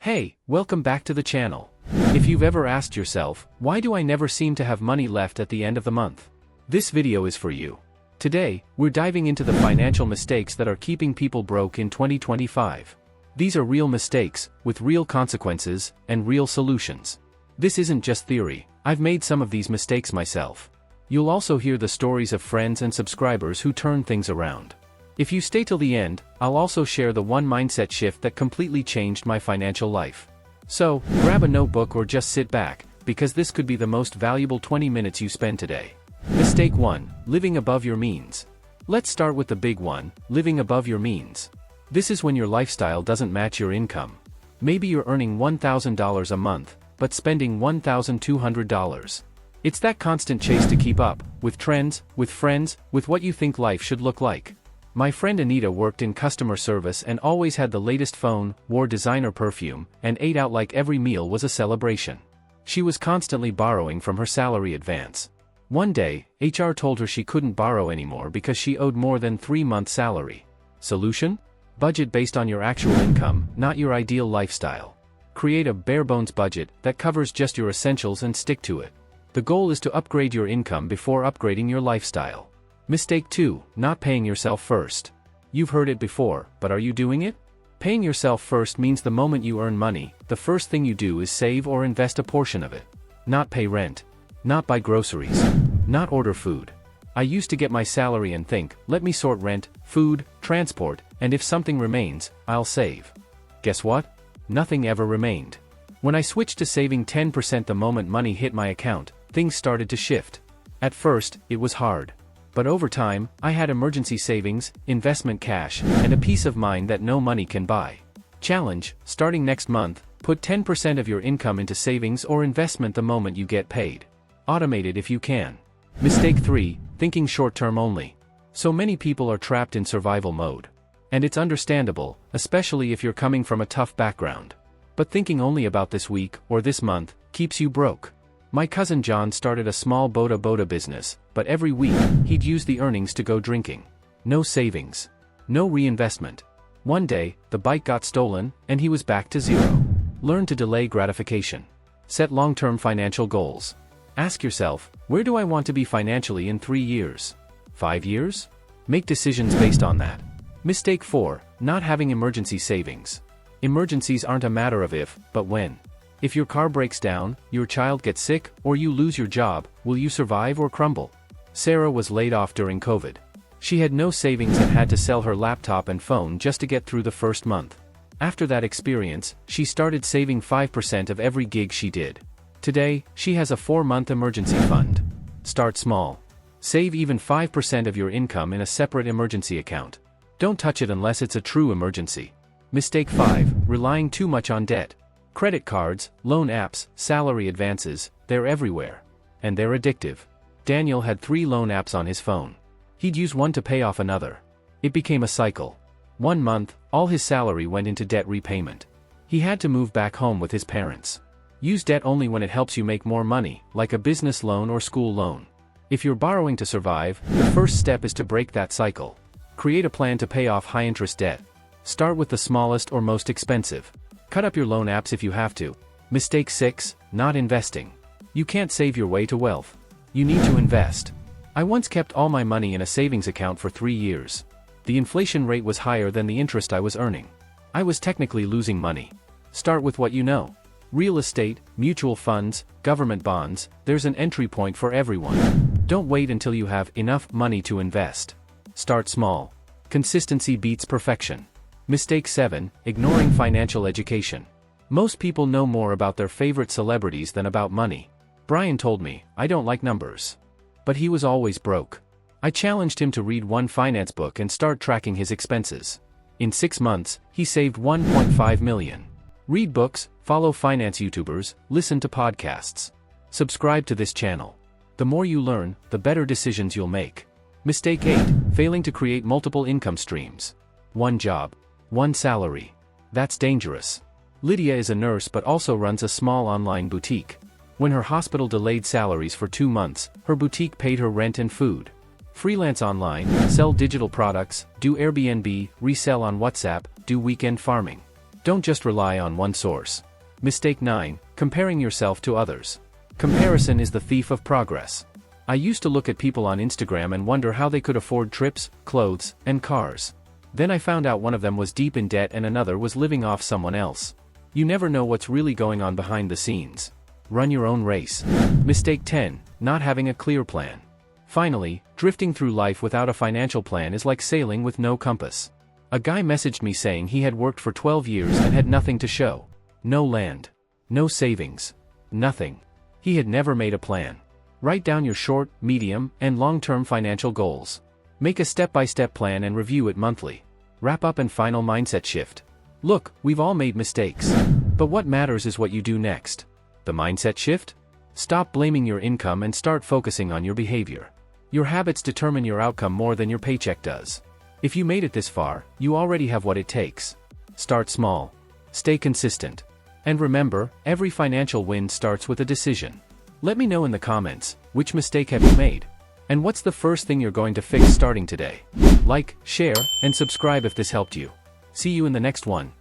Hey, welcome back to the channel. If you've ever asked yourself, why do I never seem to have money left at the end of the month? This video is for you. Today, we're diving into the financial mistakes that are keeping people broke in 2025. These are real mistakes, with real consequences, and real solutions. This isn't just theory, I've made some of these mistakes myself. You'll also hear the stories of friends and subscribers who turn things around. If you stay till the end, I'll also share the one mindset shift that completely changed my financial life. So, grab a notebook or just sit back, because this could be the most valuable 20 minutes you spend today. Mistake 1, living above your means. Let's start with the big one, living above your means. This is when your lifestyle doesn't match your income. Maybe you're earning $1,000 a month, but spending $1,200. It's that constant chase to keep up, with trends, with friends, with what you think life should look like. My friend Anita worked in customer service and always had the latest phone, wore designer perfume, and ate out like every meal was a celebration. She was constantly borrowing from her salary advance. One day, HR told her she couldn't borrow anymore because she owed more than 3 months' salary. Solution? Budget based on your actual income, not your ideal lifestyle. Create a bare-bones budget that covers just your essentials and stick to it. The goal is to upgrade your income before upgrading your lifestyle. Mistake 2, not paying yourself first. You've heard it before, but are you doing it? Paying yourself first means the moment you earn money, the first thing you do is save or invest a portion of it. Not pay rent. Not buy groceries. Not order food. I used to get my salary and think, let me sort rent, food, transport, and if something remains, I'll save. Guess what? Nothing ever remained. When I switched to saving 10% the moment money hit my account, things started to shift. At first, it was hard. But over time, I had emergency savings, investment cash, and a peace of mind that no money can buy. Challenge, starting next month, put 10% of your income into savings or investment the moment you get paid. Automate it if you can. Mistake 3, thinking short-term only. So many people are trapped in survival mode. And it's understandable, especially if you're coming from a tough background. But thinking only about this week, or this month, keeps you broke. My cousin John started a small boda business, but every week, he'd use the earnings to go drinking. No savings. No reinvestment. One day, the bike got stolen, and he was back to zero. Learn to delay gratification. Set long-term financial goals. Ask yourself, where do I want to be financially in 3 years? 5 years? Make decisions based on that. Mistake 4, not having emergency savings. Emergencies aren't a matter of if, but when. If your car breaks down, your child gets sick, or you lose your job, will you survive or crumble? Sarah was laid off during COVID. She had no savings and had to sell her laptop and phone just to get through the first month. After that experience, she started saving 5% of every gig she did. Today, she has a 4-month emergency fund. Start small. Save even 5% of your income in a separate emergency account. Don't touch it unless it's a true emergency. Mistake 5, relying too much on debt. Credit cards, loan apps, salary advances, they're everywhere. And they're addictive. Daniel had 3 loan apps on his phone. He'd use one to pay off another. It became a cycle. 1 month, all his salary went into debt repayment. He had to move back home with his parents. Use debt only when it helps you make more money, like a business loan or school loan. If you're borrowing to survive, the first step is to break that cycle. Create a plan to pay off high-interest debt. Start with the smallest or most expensive. Cut up your loan apps if you have to. Mistake 6, not investing. You can't save your way to wealth. You need to invest. I once kept all my money in a savings account for 3 years. The inflation rate was higher than the interest I was earning. I was technically losing money. Start with what you know. Real estate, mutual funds, government bonds, there's an entry point for everyone. Don't wait until you have enough money to invest. Start small. Consistency beats perfection. Mistake 7, ignoring financial education. Most people know more about their favorite celebrities than about money. Brian told me, I don't like numbers. But he was always broke. I challenged him to read one finance book and start tracking his expenses. In 6 months, he saved $1.5 million. Read books, follow finance YouTubers, listen to podcasts. Subscribe to this channel. The more you learn, the better decisions you'll make. Mistake 8, failing to create multiple income streams. One job. One salary. That's dangerous. Lydia is a nurse but also runs a small online boutique. When her hospital delayed salaries for 2 months, her boutique paid her rent and food. Freelance online, sell digital products, do Airbnb, resell on WhatsApp, do weekend farming. Don't just rely on one source. Mistake 9. Comparing yourself to others. Comparison is the thief of progress. I used to look at people on Instagram and wonder how they could afford trips, clothes, and cars. Then I found out one of them was deep in debt and another was living off someone else. You never know what's really going on behind the scenes. Run your own race. Mistake 10. Not having a clear plan. Finally, drifting through life without a financial plan is like sailing with no compass. A guy messaged me saying he had worked for 12 years and had nothing to show. No land. No savings. Nothing. He had never made a plan. Write down your short, medium, and long-term financial goals. Make a step-by-step plan and review it monthly. Wrap up and final mindset shift. Look, we've all made mistakes. But what matters is what you do next. The mindset shift? Stop blaming your income and start focusing on your behavior. Your habits determine your outcome more than your paycheck does. If you made it this far, you already have what it takes. Start small. Stay consistent. And remember, every financial win starts with a decision. Let me know in the comments, which mistake have you made? And what's the first thing you're going to fix starting today? Like, share, and subscribe if this helped you. See you in the next one.